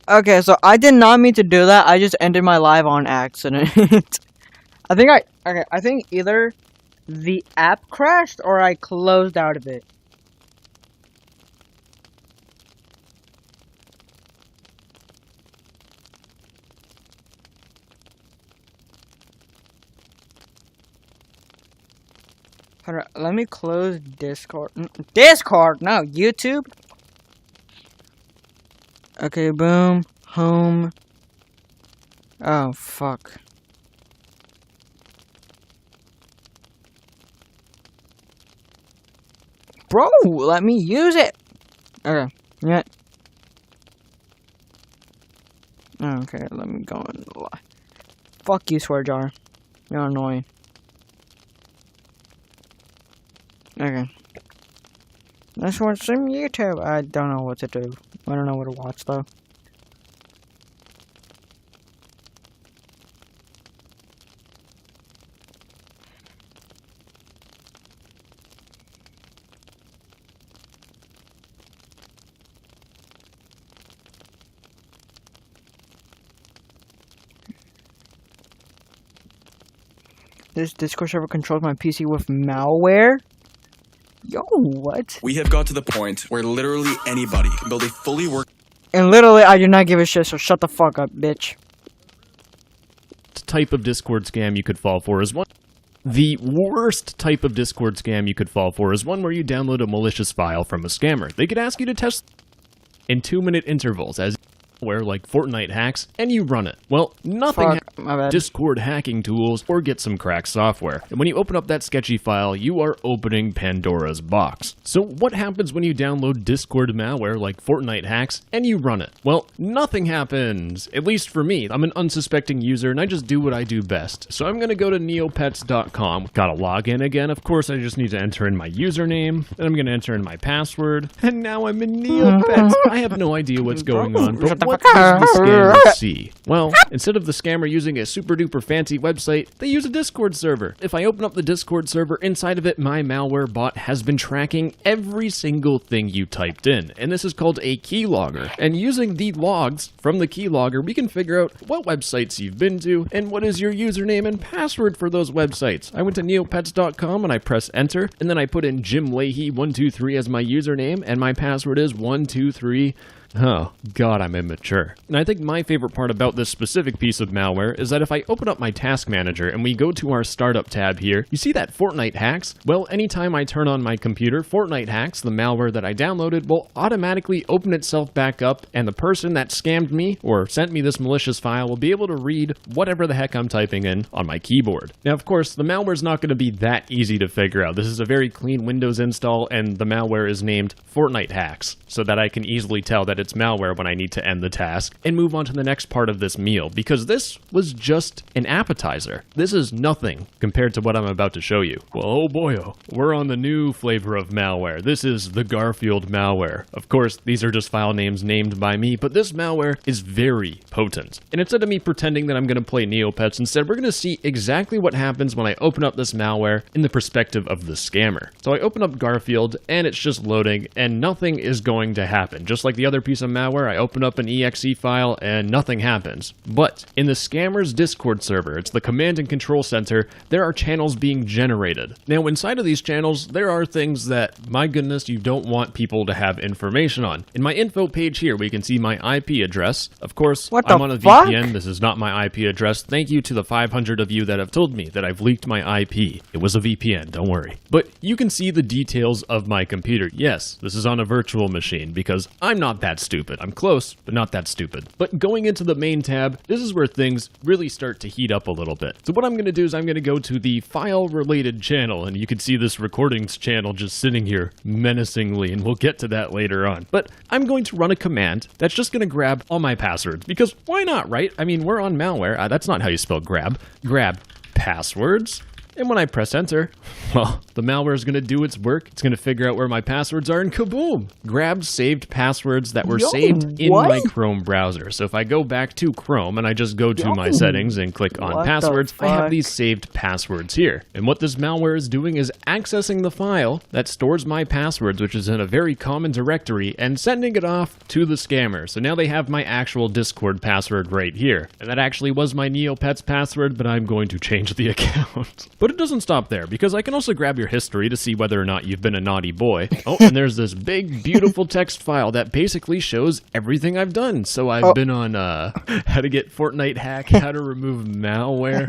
Okay, so I did not mean to do that. I just ended my live on accident. I think either the app crashed or I closed out of it. Hold on, let me close Discord. Discord, no, YouTube. Okay, boom, home. Oh, fuck. Bro, let me use it. Okay, yeah. Okay, let me go in the live. Fuck you, swear jar. You're annoying. Okay. Let's watch some YouTube. I don't know what to do. I don't know what to watch though. This Discord server controls my PC with malware? Yo, what? We have got to the point where literally anybody can build a fully work. And literally, I do not give a shit, so shut the fuck up, bitch. The type of Discord scam you could fall for is one. The worst type of Discord scam you could fall for is one where you download a malicious file from a scammer. They could ask you to test in 2-minute intervals as where like Fortnite hacks, and you run it. Well, nothing Discord hacking tools or get some cracked software. And when you open up that sketchy file, you are opening Pandora's box. So what happens when you download Discord malware like Fortnite hacks and you run it? Well, nothing happens. At least for me. I'm an unsuspecting user and I just do what I do best. So I'm gonna go to neopets.com. Gotta log in again. Of course, I just need to enter in my username. Then I'm gonna enter in my password. And now I'm in Neopets. I have no idea what's going on, but what does the scammer see? Well, instead of the scammer using a super duper fancy website, they use a Discord server. If I open up the Discord server, inside of it, my malware bot has been tracking every single thing you typed in. And this is called a keylogger. And using the logs from the keylogger, we can figure out what websites you've been to and what is your username and password for those websites. I went to neopets.com and I press enter, and then I put in Jim Leahy 123 as my username, and my password is 123. Oh, God, I'm immature. And I think my favorite part about this specific piece of malware is that if I open up my task manager and we go to our startup tab here, you see that Fortnite hacks? Well, anytime I turn on my computer, Fortnite hacks, the malware that I downloaded, will automatically open itself back up, and the person that scammed me or sent me this malicious file will be able to read whatever the heck I'm typing in on my keyboard. Now, of course, the malware is not going to be that easy to figure out. This is a very clean Windows install, and the malware is named Fortnite hacks, so that I can easily tell that it's malware when I need to end the task and move on to the next part of this meal, because this was just an appetizer. This is nothing compared to what I'm about to show you. Well, oh boyo, we're on the new flavor of malware. This is the Garfield malware. Of course, these are just file names named by me, but this malware is very potent. And instead of me pretending that I'm going to play Neopets, instead we're going to see exactly what happens when I open up this malware in the perspective of the scammer. So I open up Garfield and it's just loading and nothing is going to happen. Just like the other piece of malware, I open up an exe file and nothing happens. But in the scammer's Discord server, it's the command and control center, there are channels being generated. Now, inside of these channels, there are things that, my goodness, you don't want people to have information on. In my info page here, we can see my IP address. Of course, I'm on a VPN. This is not my IP address. Thank you to the 500 of you that have told me that I've leaked my IP. It was a VPN, don't worry. But you can see the details of my computer. Yes, this is on a virtual machine because I'm not that stupid. I'm close, but not that stupid. But going into the main tab, this is where things really start to heat up a little bit. So what I'm going to do is I'm going to go to the file-related channel, and you can see this recordings channel just sitting here menacingly, and we'll get to that later on. But I'm going to run a command that's just going to grab all my passwords, because why not, right? I mean, we're on malware. That's not how you spell grab. Grab passwords. And when I press enter, well, the malware is going to do its work. It's going to figure out where my passwords are, and kaboom! Grab saved passwords that were saved in my Chrome browser. So if I go back to Chrome and I just go to my settings and click on passwords, I have these saved passwords here. And what this malware is doing is accessing the file that stores my passwords, which is in a very common directory, and sending it off to the scammer. So now they have my actual Discord password right here. And that actually was my Neopets password, but I'm going to change the account. But it doesn't stop there, because I can also grab your history to see whether or not you've been a naughty boy. Oh, and there's this big, beautiful text file that basically shows everything I've done. So I've been on how to get Fortnite hack, how to remove malware.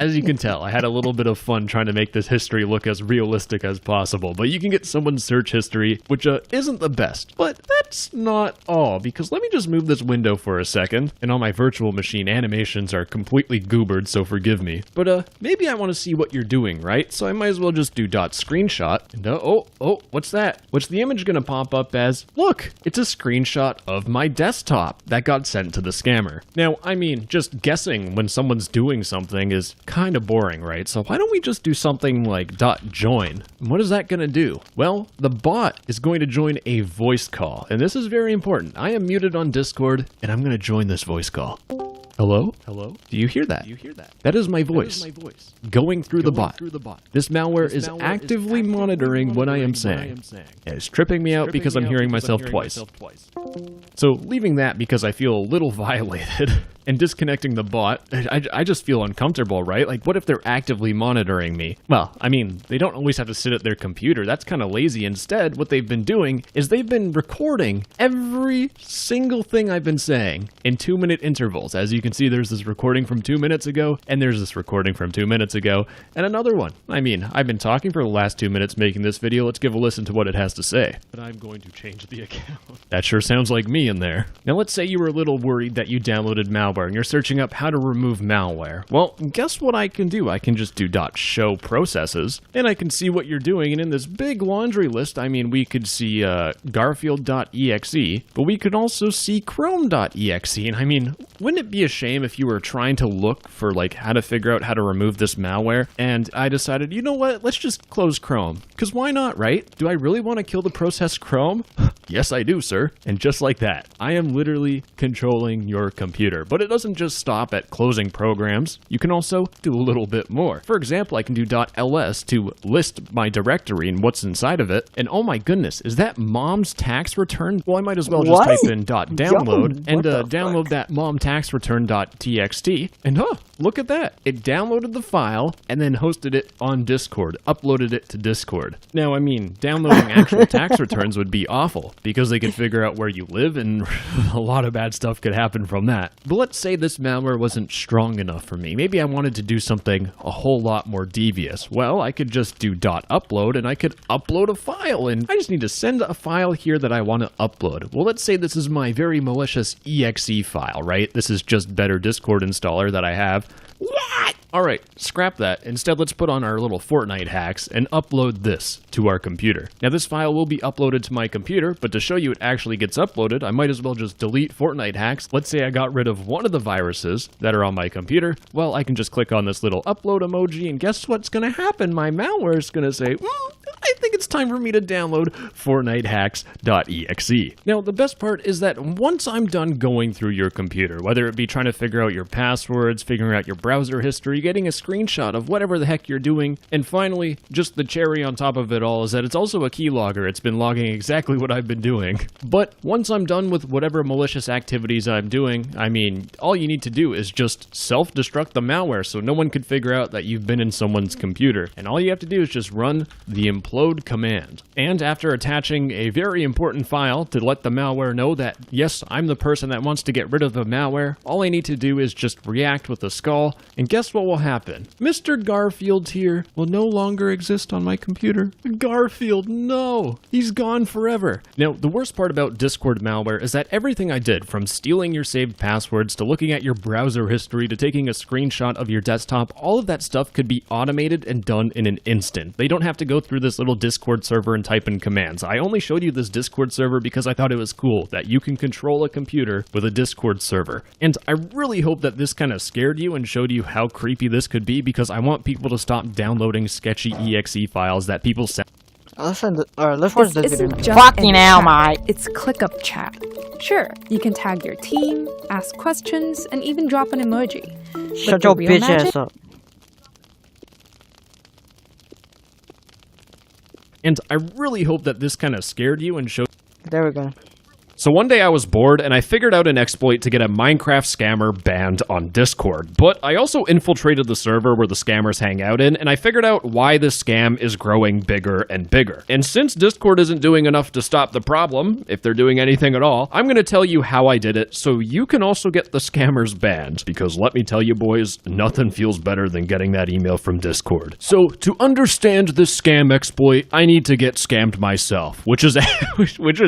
As you can tell, I had a little bit of fun trying to make this history look as realistic as possible. But you can get someone's search history, which isn't the best. But that's not all, because let me just move this window for a second. And on my virtual machine, animations are completely goobered, so forgive me. But maybe I want to see what you're doing, right? So I might as well just do .screenshot. And what's that? What's the image going to pop up as? Look, it's a screenshot of my desktop that got sent to the scammer. Now, I mean, just guessing when someone's doing something is kind of boring, right? So why don't we just do something like .join? And what is that going to do? Well, the bot is going to join a voice call. And this is very important. I am muted on Discord, and I'm going to join this voice call. Hello? Hello? Do you hear that? That is my voice. Going through the bot. This malware is actively monitoring what I am saying. And it's tripping me out because I'm hearing myself twice. So leaving that because I feel a little violated and disconnecting the bot, I just feel uncomfortable, right? Like, what if they're actively monitoring me? Well, I mean, they don't always have to sit at their computer. That's kind of lazy. Instead, what they've been doing is they've been recording every single thing I've been saying in 2-minute intervals. As you can see, there's this recording from 2 minutes ago, and there's this recording from 2 minutes ago, and another one. I mean, I've been talking for the last 2 minutes making this video. Let's give a listen to what it has to say. But I'm going to change the account. That sure sounds like me in there. Now, let's say you were a little worried that you downloaded malware and you're searching up how to remove malware. Well, guess what I can do? I can just do .show processes, and I can see what you're doing. And in this big laundry list, I mean, we could see Garfield.exe, but we could also see Chrome.exe. And I mean, wouldn't it be a shame if you were trying to look for like how to figure out how to remove this malware, and I decided, you know what, let's just close Chrome, because why not, right? Do I really want to kill the process Chrome? Yes, I do, sir. And just like that, I am literally controlling your computer. But it doesn't just stop at closing programs. You can also do a little bit more. For example, I can do .ls to list my directory and what's inside of it. And oh my goodness, is that mom's tax return? Well, I might as well just type in .download and download that mom tax return.txt. And look at that. It downloaded the file and then hosted it on Discord, uploaded it to Discord. Now, I mean, downloading actual tax returns would be awful because they could figure out where you live and a lot of bad stuff could happen from that. But let's say this malware wasn't strong enough for me. Maybe I wanted to do something a whole lot more devious. Well, I could just do .upload and I could upload a file, and I just need to send a file here that I want to upload. Well, let's say this is my very malicious exe file, right? This is just better Discord installer that I have. What? Alright, scrap that. Instead, let's put on our little Fortnite hacks and upload this to our computer. Now, this file will be uploaded to my computer, but to show you it actually gets uploaded, I might as well just delete Fortnite hacks. Let's say I got rid of one of the viruses that are on my computer. Well, I can just click on this little upload emoji, and guess what's going to happen? My malware is going to say, I think it's time for me to download FortniteHacks.exe. Now, the best part is that once I'm done going through your computer, whether it be trying to figure out your passwords, figuring out your browser history, getting a screenshot of whatever the heck you're doing, and finally, just the cherry on top of it all is that it's also a keylogger. It's been logging exactly what I've been doing. But once I'm done with whatever malicious activities I'm doing, I mean, all you need to do is just self-destruct the malware so no one could figure out that you've been in someone's computer. And all you have to do is just run the implode command. And after attaching a very important file to let the malware know that, yes, I'm the person that wants to get rid of the malware, all I need to do is just react with a skull, and guess what will happen? Mr. Garfield here will no longer exist on my computer. Garfield, no! He's gone forever. Now, the worst part about Discord malware is that everything I did, from stealing your saved passwords to looking at your browser history to taking a screenshot of your desktop, all of that stuff could be automated and done in an instant. They don't have to go through this little Discord server and type in commands. I only showed you this Discord server because I thought it was cool that you can control a computer with a Discord server. And I really hope that this kind of scared you and showed you how creepy creepy this could be because I want people to stop downloading sketchy exe files that people send. Let's watch this video. Just Fucking hell, mate. It's ClickUp chat. Sure, you can tag your team, ask questions, and even drop an emoji. Shut the your real bitch magic- ass up. And I really hope that this kind of scared you and showed. There we go. So one day I was bored and I figured out an exploit to get a Minecraft scammer banned on Discord. But I also infiltrated the server where the scammers hang out in, and I figured out why this scam is growing bigger and bigger. And since Discord isn't doing enough to stop the problem, if they're doing anything at all, I'm going to tell you how I did it so you can also get the scammers banned. Because let me tell you boys, nothing feels better than getting that email from Discord. So to understand this scam exploit, I need to get scammed myself, which is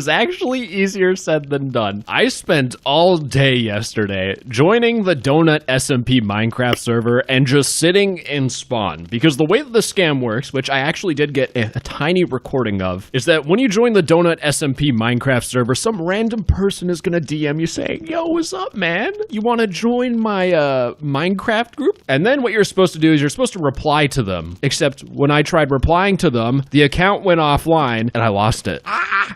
actually easier said than done. I spent all day yesterday joining the Donut SMP Minecraft server and just sitting in spawn, because the way that the scam works, which I actually did get a tiny recording of, is that when you join the Donut SMP Minecraft server, some random person is gonna DM you saying, yo, what's up, man? You wanna join my Minecraft group? And then what you're supposed to do is you're supposed to reply to them, except when I tried replying to them, the account went offline and I lost it.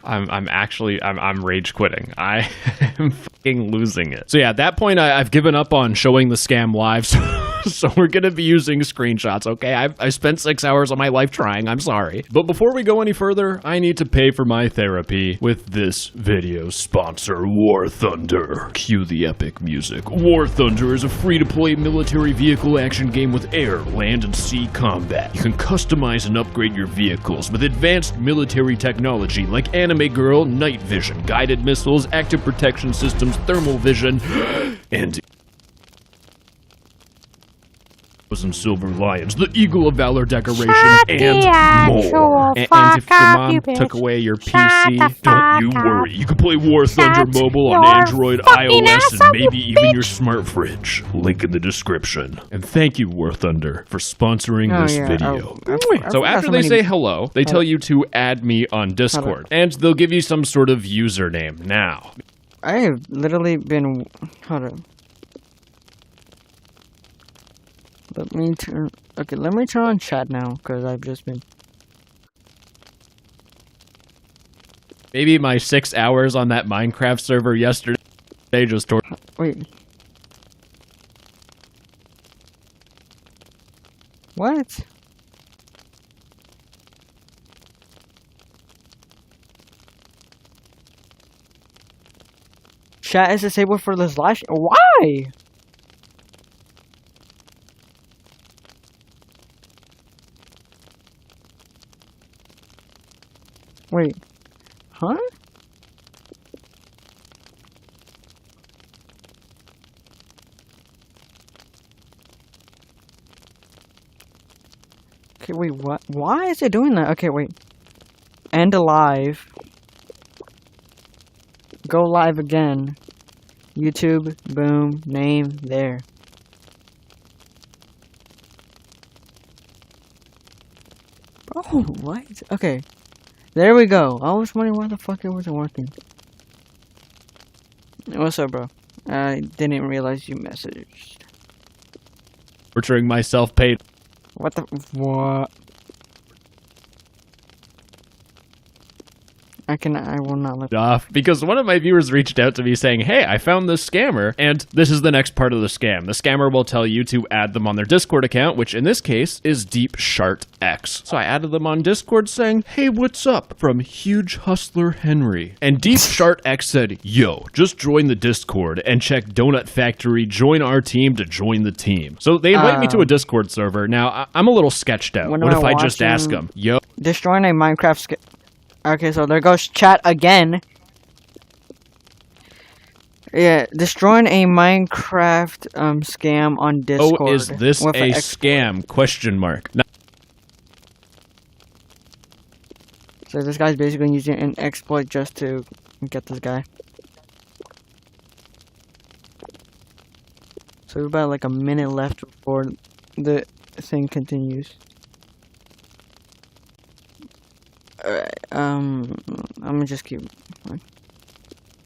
I'm rage quitting. I am fucking losing it. So yeah, at that point, I've given up on showing the scam live, so we're gonna be using screenshots, okay? I spent 6 hours of my life trying, I'm sorry. But before we go any further, I need to pay for my therapy with this video's sponsor, War Thunder. Cue the epic music. War Thunder is a free-to-play military vehicle action game with air, land, and sea combat. You can customize and upgrade your vehicles with advanced military technology like anime girl, night vision, guided missiles, active protection systems, thermal vision, and and silver lions, the eagle of valor decoration, and more. And if your mom took away your PC, don't you worry. You can play War Thunder Mobile on Android, iOS, and maybe even your smart fridge. Link in the description. And thank you, War Thunder, for sponsoring this video. So after they say hello, they tell you to add me on Discord, and they'll give you some sort of username. Now, I have literally been... Hold on. Let me turn on chat now, because I've just been... Maybe my 6 hours on that Minecraft server yesterday just tore... Wait. What? Chat is disabled for this last... Why? Wait, huh? Okay, wait, what? Why is it doing that? Okay, wait. End alive. Go live again. YouTube, boom, name, there. Oh, what? Okay. There we go. I was wondering why the fuck it wasn't working. What's up, bro? I didn't realize you messaged. Torturing myself paid. What the... What? I will not let... Off because one of my viewers reached out to me saying, hey, I found this scammer, and this is the next part of the scam. The scammer will tell you to add them on their Discord account, which in this case is Deep Shart X. So I added them on Discord saying, hey, what's up? From Huge Hustler Henry. And Deep Shart X said, yo, just join the Discord and check Donut Factory, join our team to join the team. So they invite me to a Discord server. Now, I'm a little sketched out. What if I just ask them, yo? Destroying a Minecraft Okay, so there goes chat again. Yeah, destroying a Minecraft scam on Discord. Oh, is this a scam? Question mark. No. So this guy's basically using an exploit just to get this guy. So we've about like a minute left before the thing continues. Alright, I'm gonna just keep...